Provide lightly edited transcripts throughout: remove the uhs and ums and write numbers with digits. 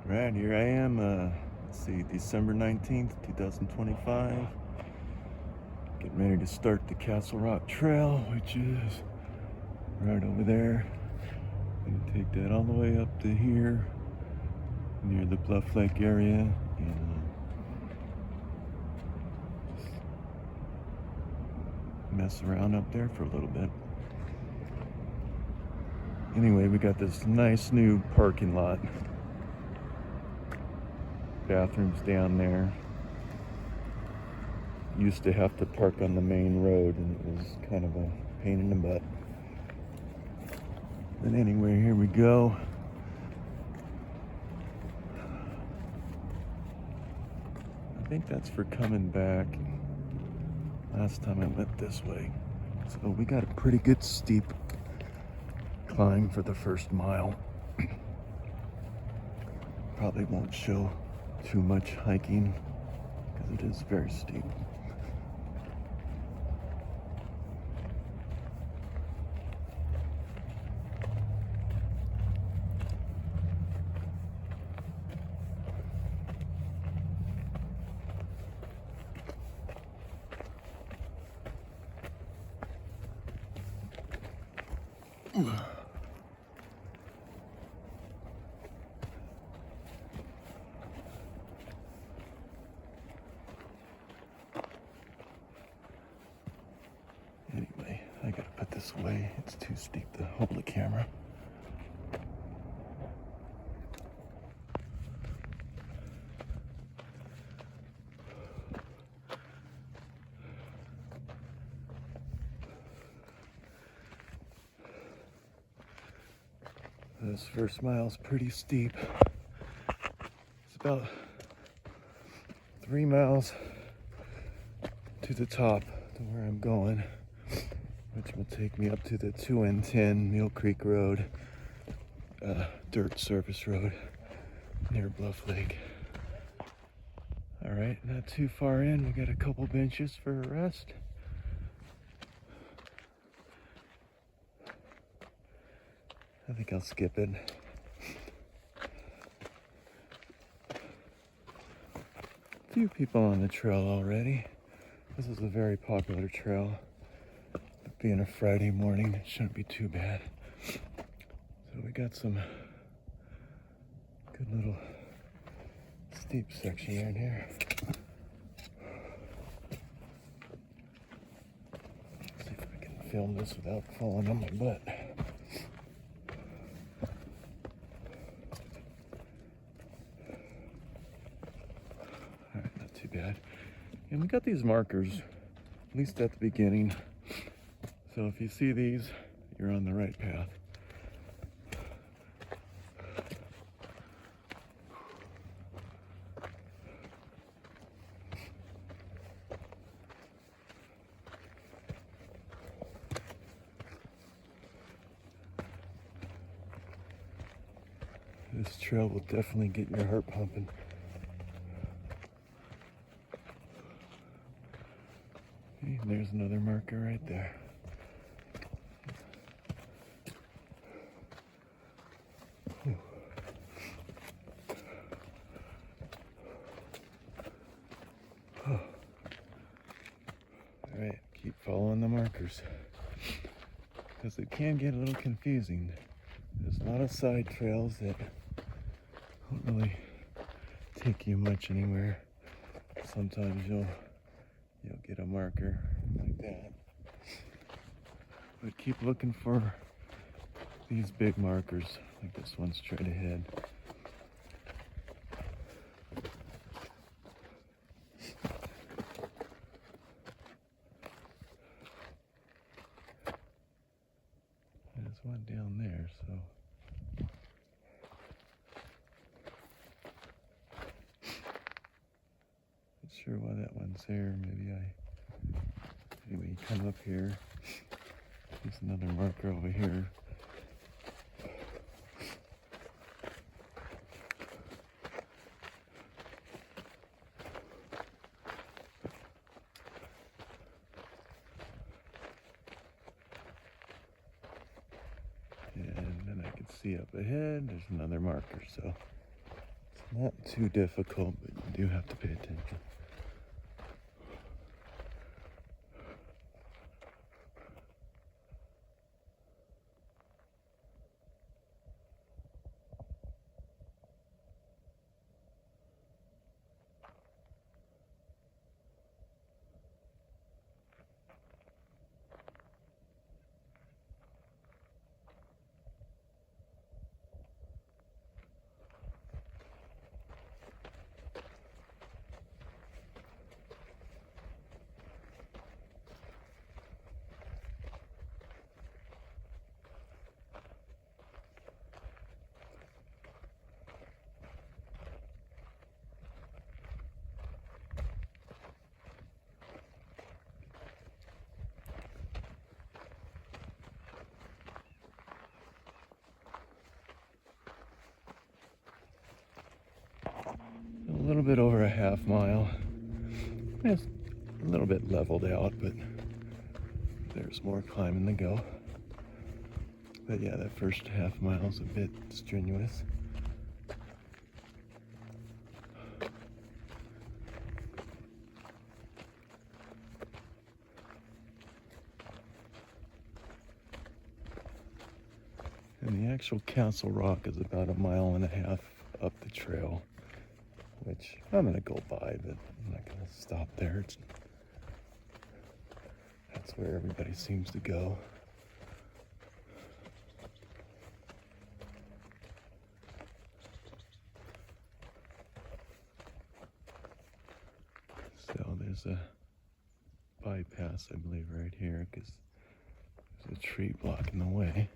Right, here I am, let's see, December 19th, 2025. Getting ready to start the Castle Rock Trail, which is right over there. Gonna take that all the way up to here, near the Bluff Lake area, and just mess around up there for a little bit. Anyway, we got this nice new parking lot. Bathrooms down there. Used to have to park on the main road, and it was kind of a pain in the butt. But anyway, here we go. I think that's for coming back. Last time I went this way. So we got a pretty good steep climb for the first mile. Probably won't show too much hiking because it is very steep. Anyway, I gotta put this away. It's too steep to hold the camera. This first mile is pretty steep. It's about 3 miles to the top to where I'm going, which will take me up to the 2N10 Mill Creek Road, dirt surface road near Bluff Lake. All right, not too far in. We got a couple benches for a rest. I think I'll skip it. A few people on the trail already. This is a very popular trail. But being a Friday morning, it shouldn't be too bad. So we got some good little steep section in here. See if I can film this without falling on my butt. Alright, not too bad. And we got these markers, at least at the beginning. So if you see these, you're on the right path. This trail will definitely get your heart pumping. Okay, there's another marker right there. Whew. Oh. All right, keep following the markers because it can get a little confusing. There's a lot of side trails that don't really take you much anywhere. Sometimes you'll get a marker like that, but keep looking for these big markers, like this one straight ahead. There's one down there, so not sure why that one's there. Anyway, you come up here. There's another marker over here. And then I can see up ahead, there's another marker. So Not too difficult, but you do have to pay attention. A little bit over a half mile. It's a little bit leveled out, but there's more climbing to go. But yeah, that first half mile is a bit strenuous. And the actual Castle Rock is about 1.5 miles up the trail, which I'm gonna go by, but I'm not gonna stop there. That's where everybody seems to go. So there's a bypass, I believe, right here, because there's a tree blocking the way.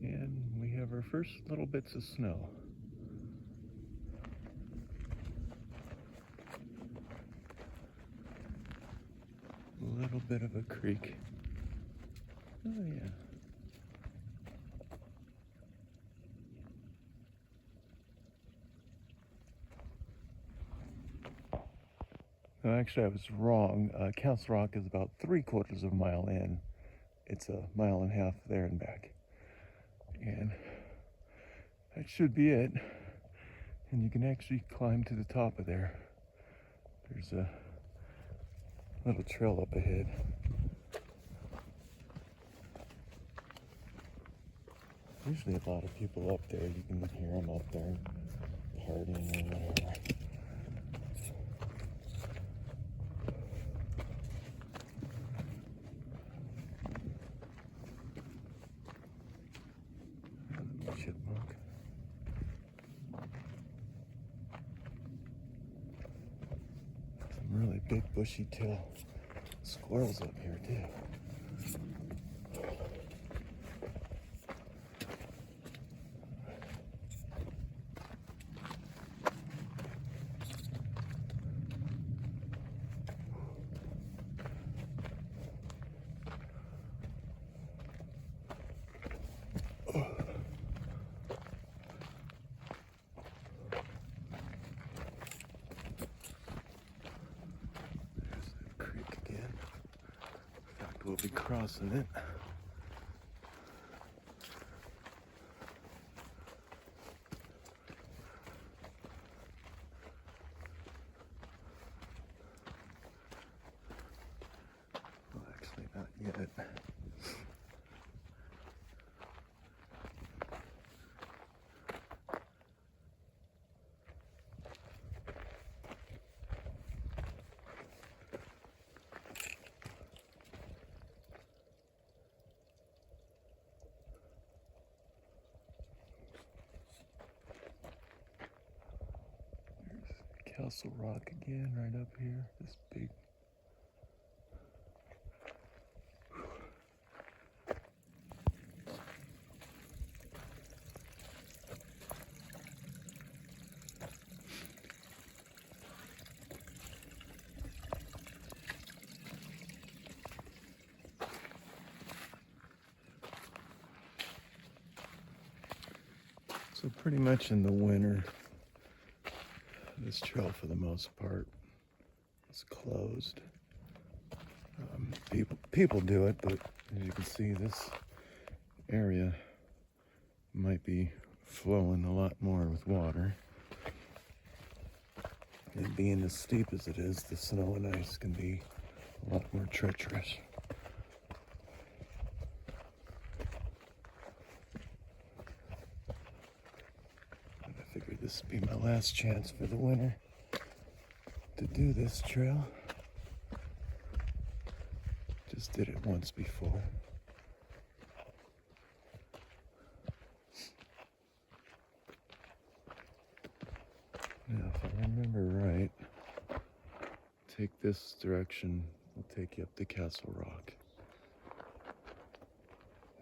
And we have our first little bits of snow. A little bit of a creek. Oh yeah. No, actually I was wrong. Castle Rock is about 3/4 of a mile in. It's 1.5 miles there and back. And that should be it. And you can actually climb to the top of there. There's a little trail up ahead. Usually a lot of people up there. You can hear them up there partying or whatever. Chipmunk. Some really big bushy tail squirrels up here too. We'll be crossing it. Well, actually not yet. Castle Rock again, right up here. This big. So pretty much in the winter, This trail, for the most part, is closed. People do it, but as you can see, this area might be flowing a lot more with water. And being as steep as it is, the snow and ice can be a lot more treacherous. And I figured this would be my last chance for the winter to do this trail. Just did it once before. Now, if I remember right, take this direction, will take you up to Castle Rock.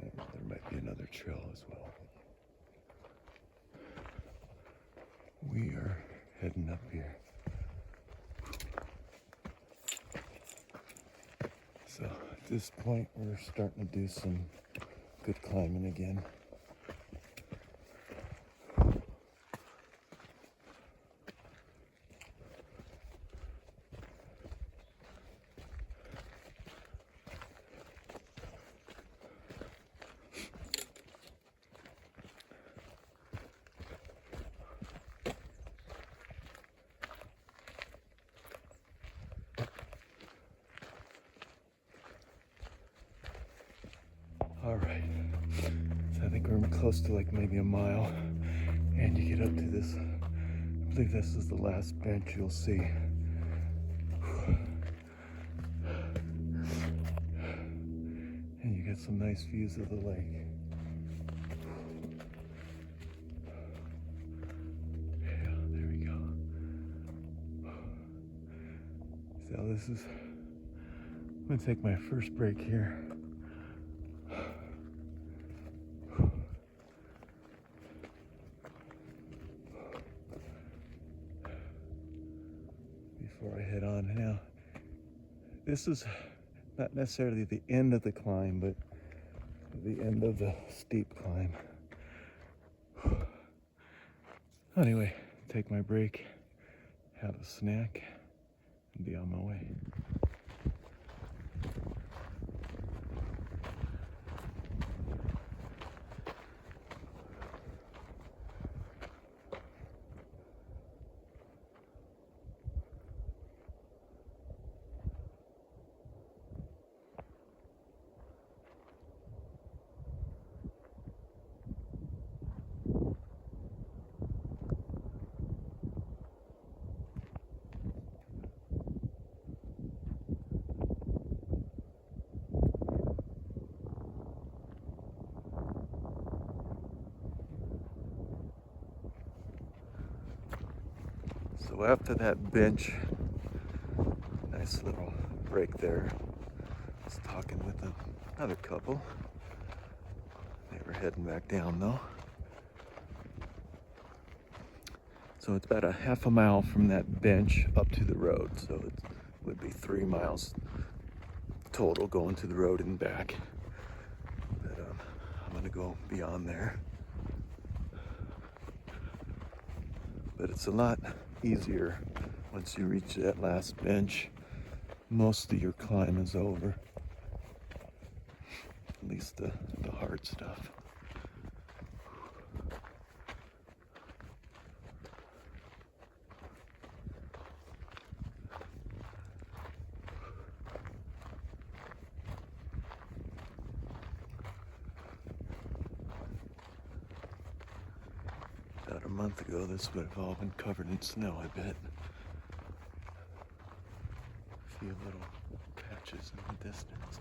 And there might be another trail as well. We are heading up here. So at this point, we're starting to do some good climbing again. All right, so I think we're close to like maybe a mile, and you get up to this, I believe this is the last bench you'll see. And you get some nice views of the lake. Yeah, there we go. So this is, I'm gonna take my first break here. Before I head on. Now, this is not necessarily the end of the climb, but the end of the steep climb. Anyway, take my break, have a snack, and be on my way. So after that bench, nice little break there, I was talking with another couple. They were heading back down though. So it's about a half a mile from that bench up to the road. So it would be 3 miles total going to the road and back. But I'm gonna go beyond there. But it's a lot easier once you reach that last bench. Most of your climb is over. At least the hard stuff. About a month ago, this would have all been covered in snow, I bet. A few little patches in the distance.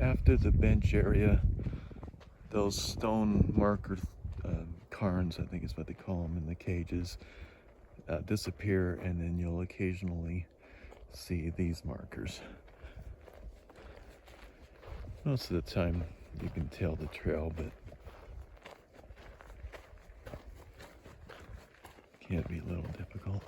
After the bench area, those stone marker cairns, I think is what they call them in the cages, disappear, and then you'll occasionally see these markers. Most of the time you can tell the trail, but it can be a little difficult.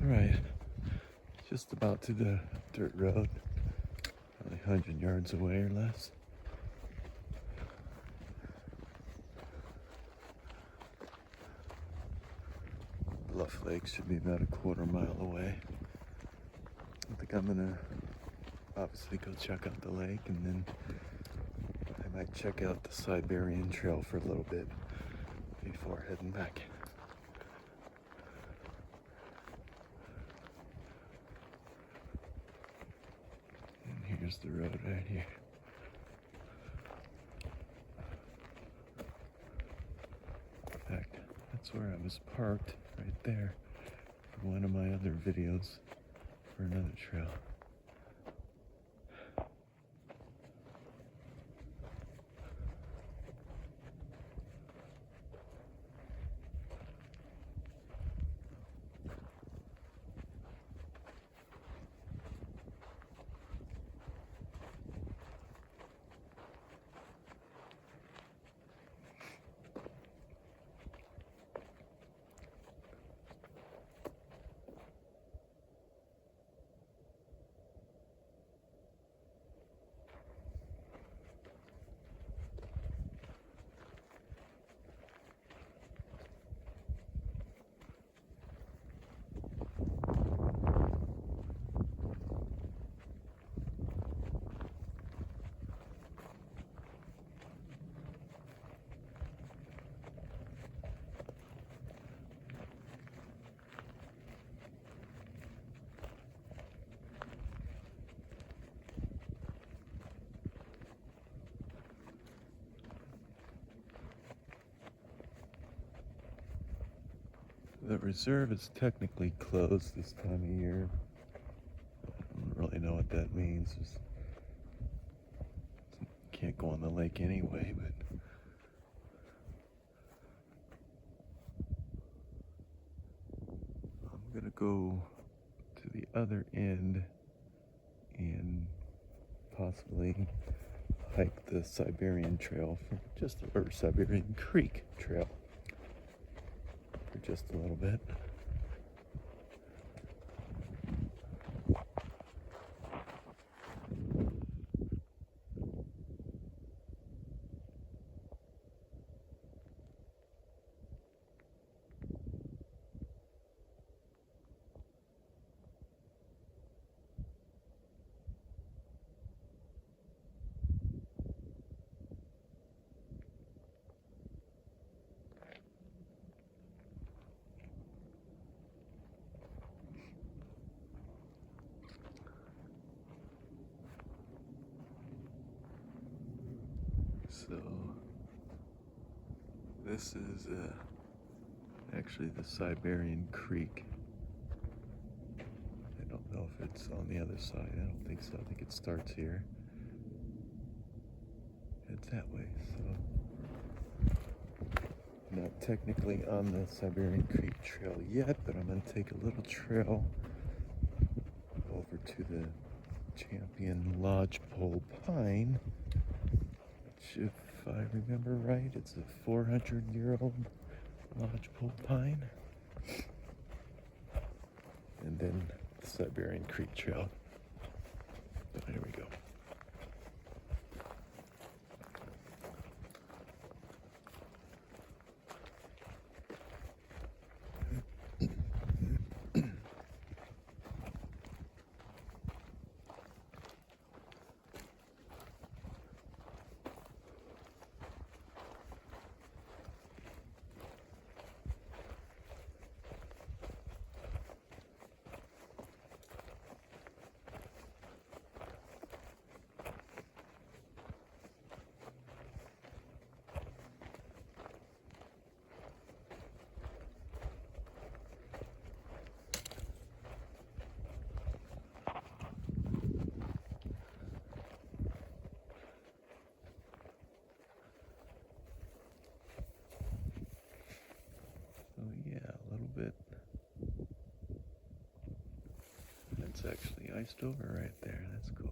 Alright, just about to the dirt road, probably 100 yards away or less. Bluff Lake should be about a quarter mile away. I think I'm gonna obviously go check out the lake, and then I might check out the Siberian Trail for a little bit before heading back. And here's the road right here. In fact, that's where I was parked, right there, for one of my other videos for another trail. The reserve is technically closed this time of year. I don't really know what that means. Just can't go on the lake anyway, but I'm gonna go to the other end and possibly hike the Siberian Trail or Siberian Creek Trail for just a little bit. So this is actually the Siberian Creek. I don't know if it's on the other side. I don't think so. I think it starts here. It's that way. So I'm not technically on the Siberian Creek Trail yet, but I'm going to take a little trail over to the Champion Lodgepole Pine, which, if if I remember right, it's a 400-year-old lodgepole pine. And then the Siberian Creek Trail. There we go. So yeah, a little bit. It's actually iced over right there. That's cool.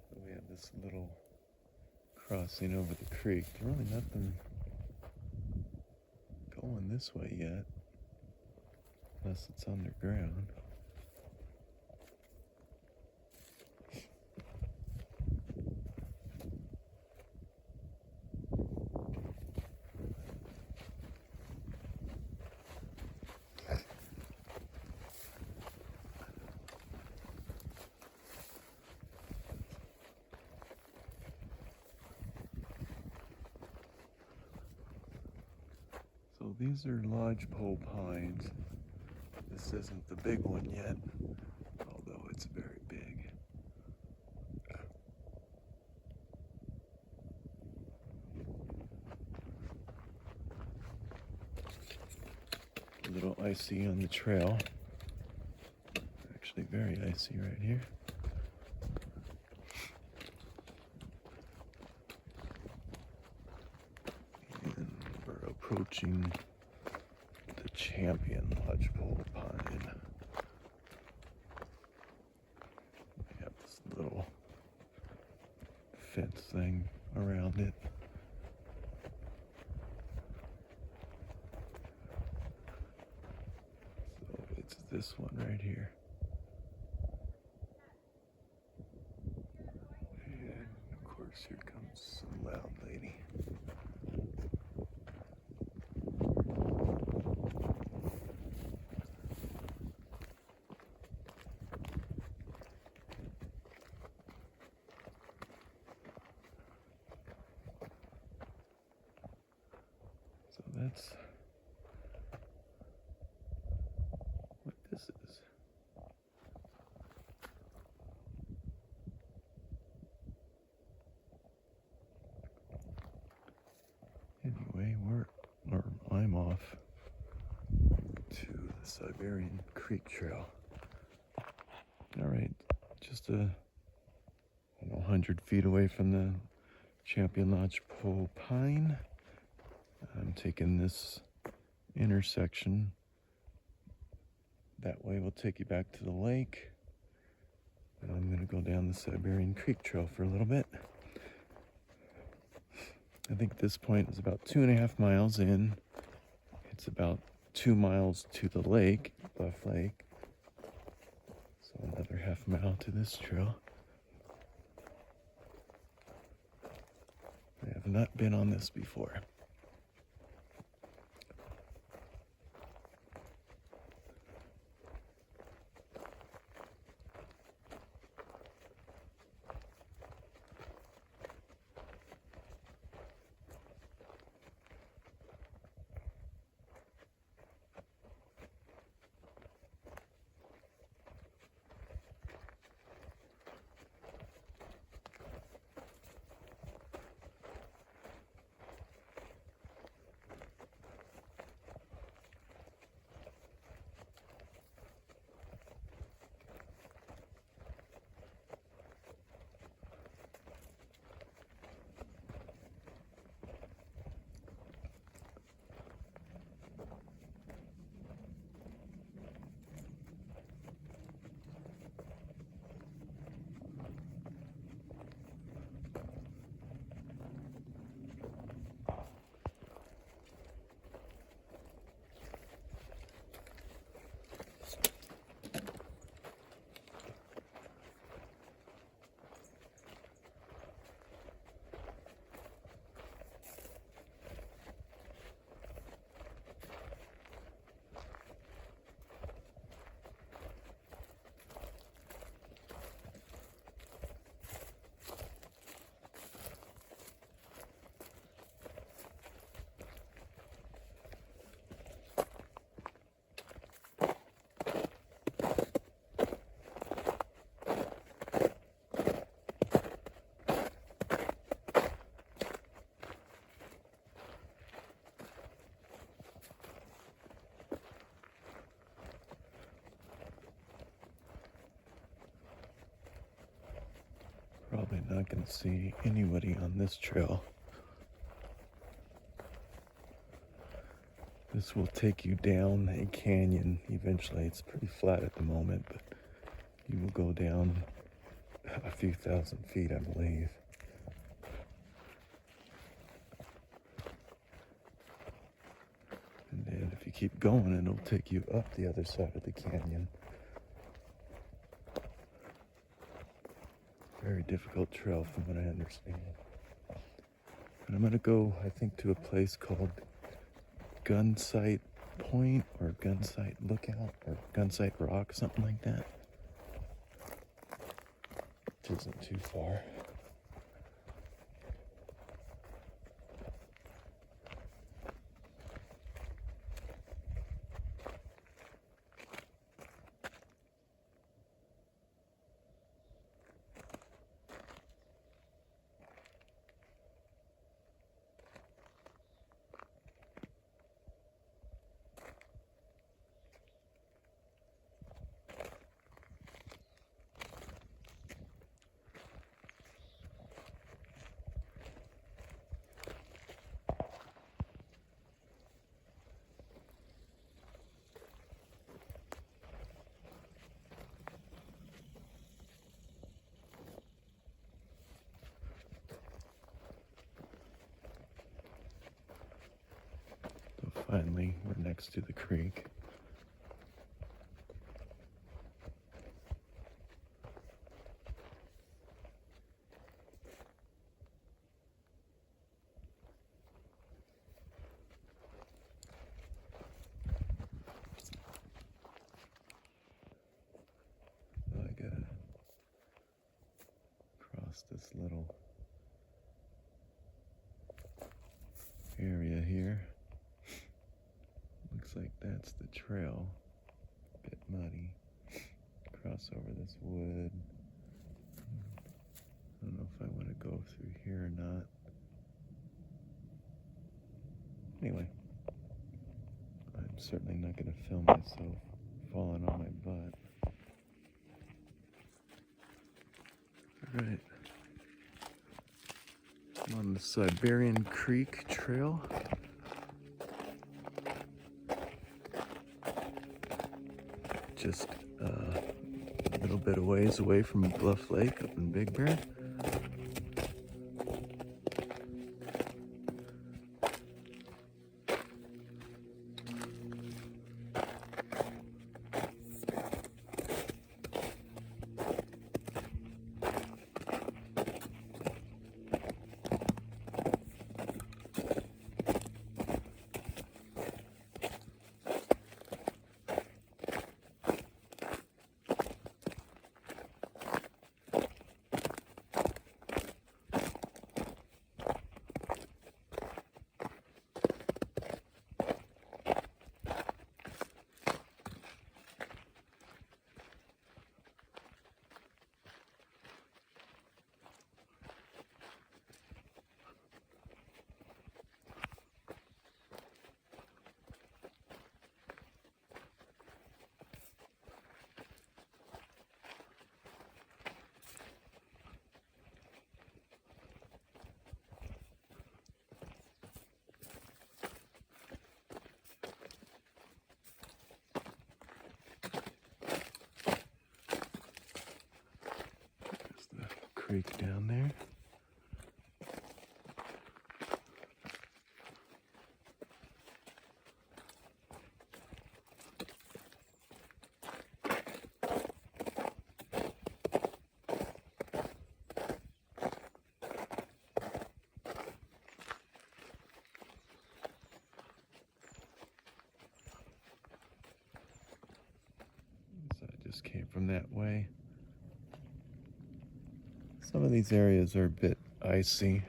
So we have this little crossing over the creek. There's really nothing going this way yet, unless it's underground. So these are lodgepole pines. This isn't the big one yet, although it's very big. A little icy on the trail. Actually very icy right here. And we're approaching the champion lodgepole pine. We have this little fence thing around it. So it's this one right here. And of course here comes some loud lady. So that's what this is. Anyway, I'm off to the Siberian Creek Trail. All right, just 100 feet away from the Champion Lodgepole Pine. I'm taking this intersection. That way will take you back to the lake. And I'm gonna go down the Siberian Creek Trail for a little bit. I think this point is about 2.5 miles in. It's about 2 miles to the lake, Bluff Lake. So another half mile to this trail. I have not been on this before. Probably not going to see anybody on this trail. This will take you down a canyon eventually. It's pretty flat at the moment, but you will go down a few thousand feet, I believe. And then if you keep going, it'll take you up the other side of the canyon. Very difficult trail from what I understand. And I'm gonna go, I think, to a place called Gunsight Point or Gunsight Lookout or Gunsight Rock, something like that. Which isn't too far. So finally, we're next to the creek. So I gotta cross this little area here. Looks like that's the trail. A bit muddy. Cross over this wood. I don't know if I want to go through here or not. Anyway, I'm certainly not going to film myself falling on my butt. Alright. I'm on the Siberia Creek trail. Just a little bit of ways away from Bluff Lake up in Big Bear. Creek down there. So I just came from that way. Some of these areas are a bit icy.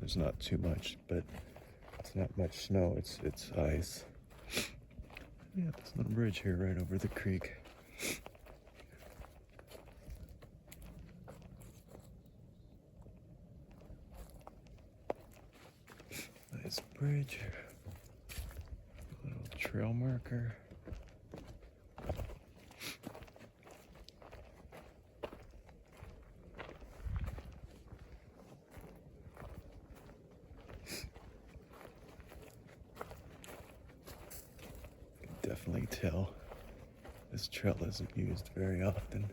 There's not too much, but it's not much snow. It's ice. Yeah, this little bridge here right over the creek. Nice bridge. A little trail marker. tell this trail isn't used very often.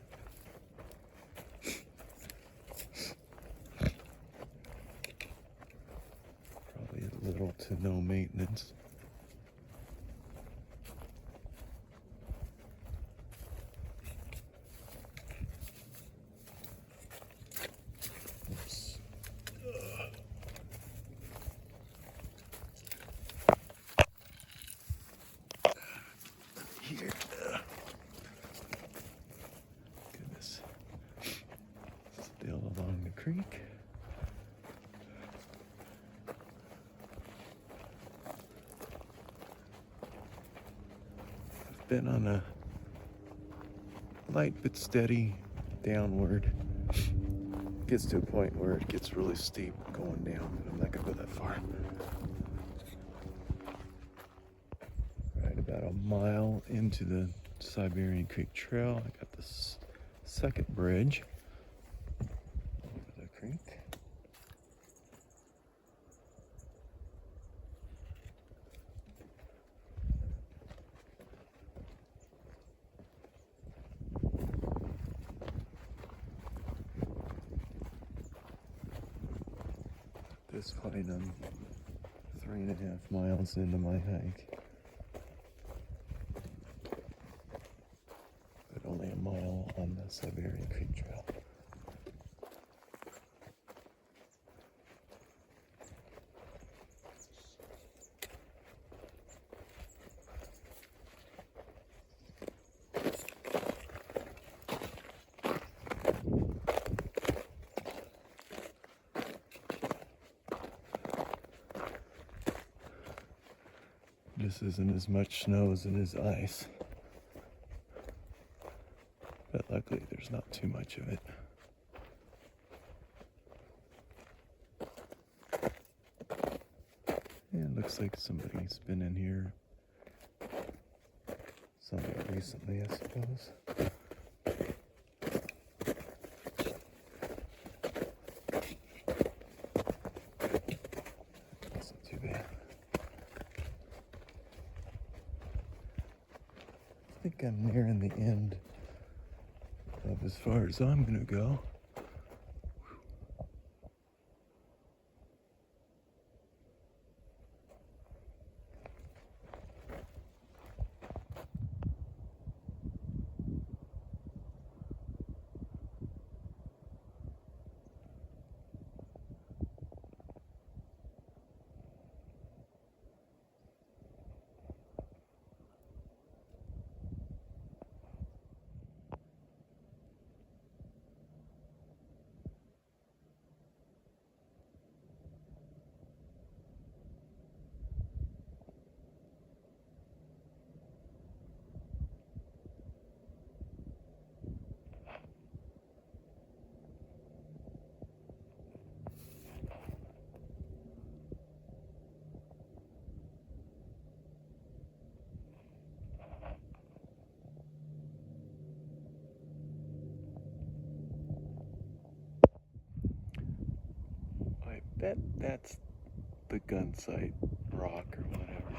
Probably little to no maintenance. Oops. Here. Goodness. Still along the creek. I've been on a light but steady downward. Gets to a point where it gets really steep going down, but I'm not gonna go that far. Right about a mile into the Siberia Creek trail, I got this second bridge over the creek. At this point, I'm 3.5 miles into my hike, but only a mile on the Siberia Creek trail. This isn't as much snow as it is ice, but luckily there's not too much of it. Yeah, it looks like somebody's been in here somewhat recently, I suppose. That's not too bad. I think I'm nearing the end of as far as I'm gonna go. I bet that's the gun sight rock or whatever.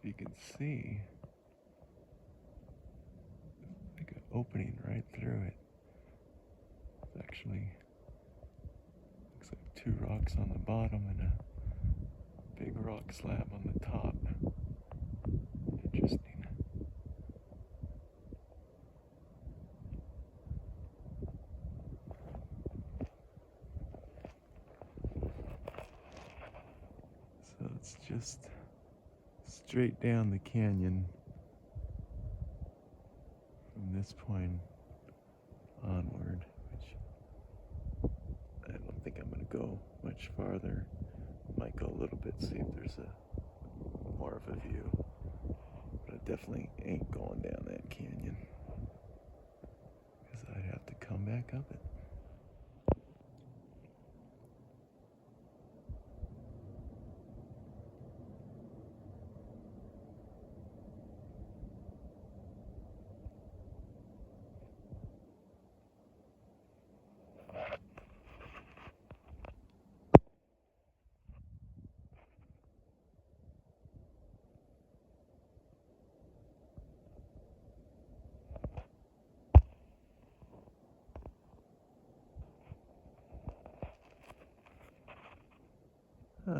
You can see like an opening right through it. It's actually looks like two rocks on the bottom and a big rock slab on the top. Interesting. So it's just straight down the canyon from this point onward, which I don't think I'm going to go much farther. Might go a little bit, see if there's a more of a view, but I definitely ain't going down that canyon because I'd have to come back up it.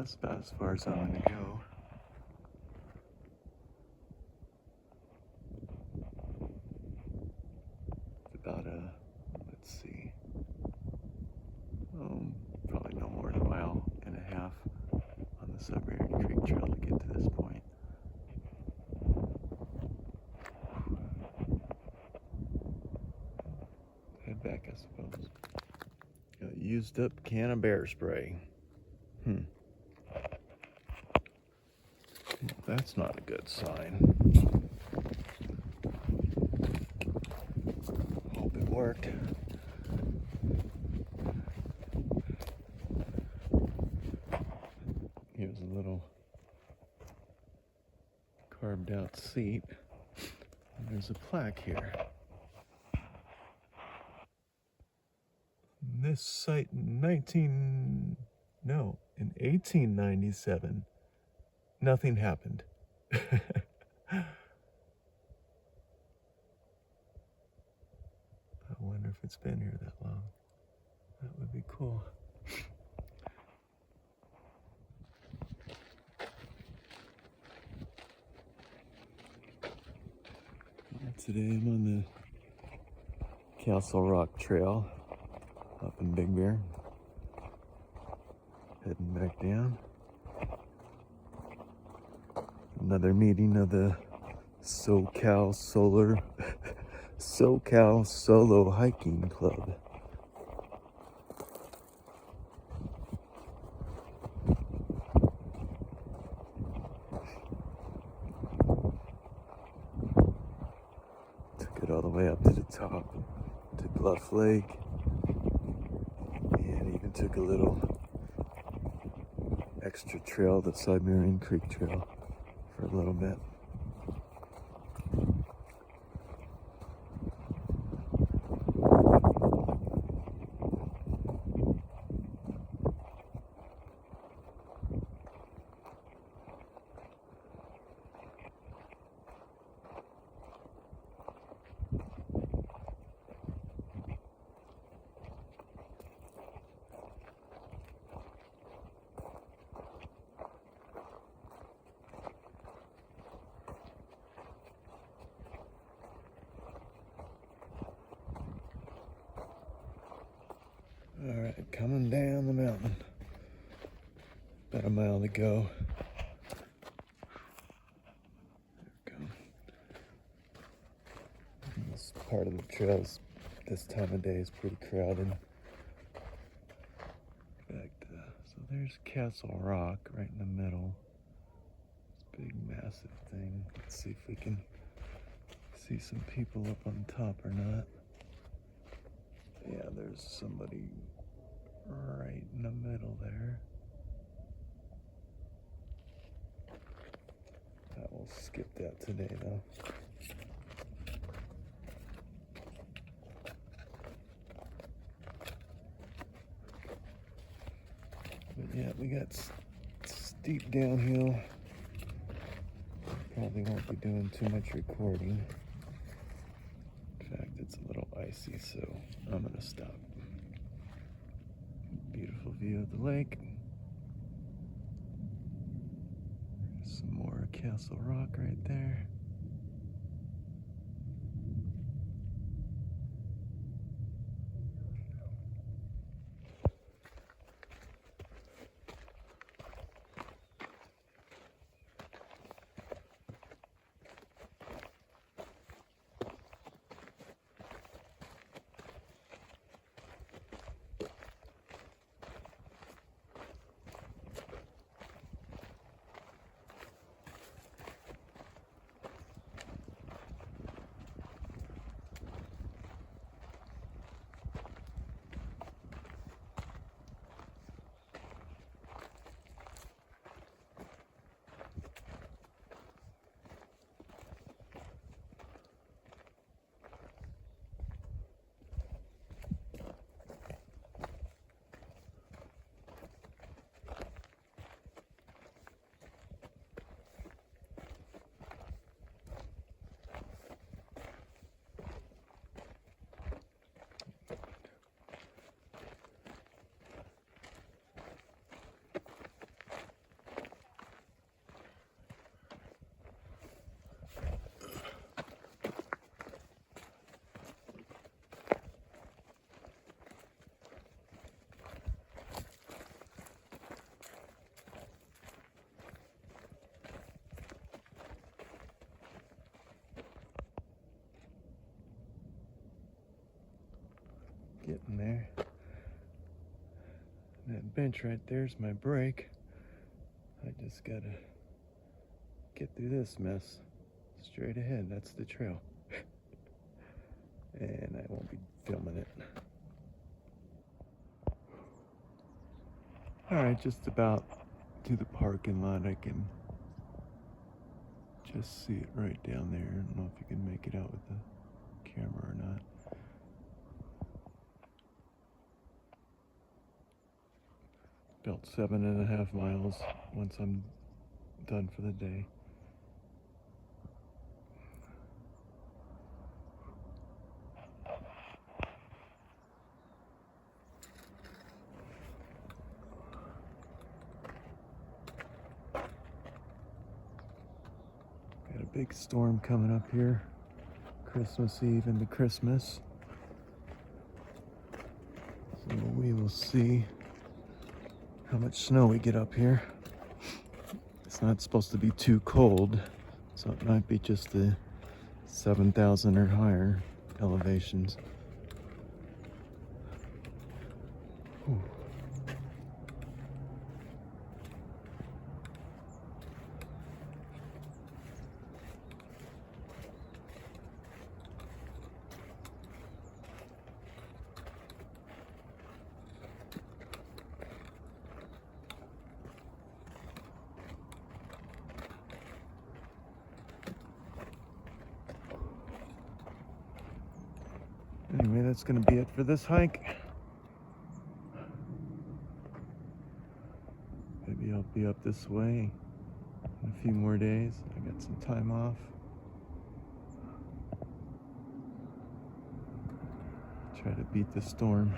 That's about as far as I'm gonna go. It's about let's see, probably no more than a mile and a half on the Siberia Creek trail to get to this point. Head back, I suppose. Got a used up can of bear spray. That's not a good sign. Hope it worked. Here's a little carved out seat. And there's a plaque here. This site in 1897, nothing happened. I wonder if it's been here that long. That would be cool. Today I'm on the Castle Rock Trail up in Big Bear. Heading back down. Another meeting of the SoCal Solo Hiking Club. Took it all the way up to the top, to Bluff Lake, and even took a little extra trail, the Siberia Creek trail, for a little bit. All right, coming down the mountain. About a mile to go. There we go. This part of the trails this time of day is pretty crowded. In fact, so there's Castle Rock right in the middle. This big, massive thing. Let's see if we can see some people up on top or not. Yeah, there's somebody right in the middle there. We'll skip that today though. But yeah, we got steep downhill. Probably won't be doing too much recording. In fact, it's a little icy, so I'm gonna stop. Beautiful view of the lake. Some more Castle Rock right there. getting there. And that bench right there's my break. I just gotta get through this mess. Straight ahead, that's the trail. And I won't be filming it. Alright, just about to the parking lot. I can just see it right down there. I don't know if you can make it out with the camera or not. About 7.5 miles once I'm done for the day. Got a big storm coming up here. Christmas Eve into Christmas. So we will see how much snow we get up here. It's not supposed to be too cold, so it might be just the 7,000 or higher elevations. Whew. Anyway, that's going to be it for this hike. Maybe I'll be up this way in a few more days. I got some time off. Try to beat the storm.